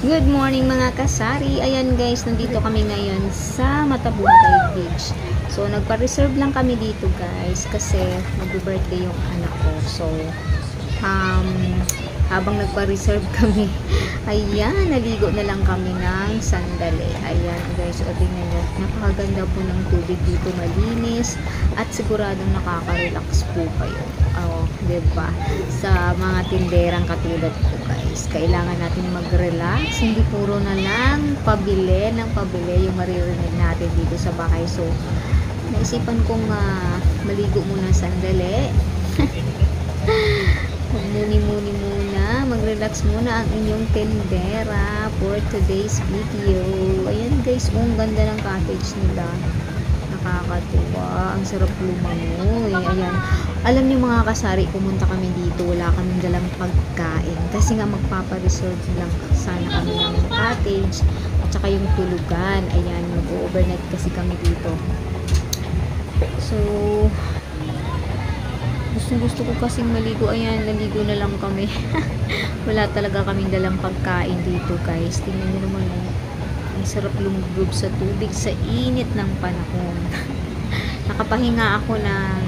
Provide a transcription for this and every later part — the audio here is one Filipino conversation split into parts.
Good morning mga kasari. Ayan guys, nandito kami ngayon sa Matabungkay Beach. So, nagpa-reserve lang kami dito guys kasi mag-birthday yung anak ko. So, um, habang nagpa-reserve kami, ayan, naligo na lang kami ng sandali. Ayan guys, o tingnan nyo, napakaganda po ng tubig dito, malinis at siguradong nakaka-relax po kayo. Oh, diba? Sa mga tinderang katulad ko guys, kailangan natin mag-relax, hindi puro na lang pabili ng pabili yung maririnig natin dito sa bahay. So, naisipan kong maligo muna sandali. Muni-muni muna, mag-relax muna ang inyong tindera for today's video. Ayan guys, ang ganda ng cottage nila. Nakakatuwa, ang sarap lumangoy. Ayan, alam niyo mga kasari, pumunta kami dito, wala kaming dalang pagkain kasi nga magpapa-resort lang sana kami ng cottage at saka yung tulugan. Ayan, mag-overnight kasi kami dito. So, gusto ko kasing maligo. Ayan, naligo na lang kami. Wala talaga kaming dalang pagkain dito guys. Tingnan nyo naman, ang sarap lumubog sa tubig sa init ng panahon. Nakapahinga ako ng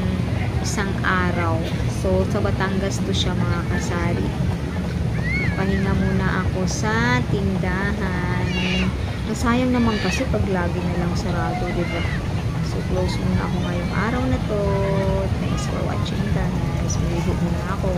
isang araw. So, sa Batangas to siya mga kasari. Pahinga muna ako sa tindahan. Masayang naman kasi pag lagi na lang sarado, diba? So, close muna ako ngayong araw na to. Thanks for watching guys. Maligo muna ako.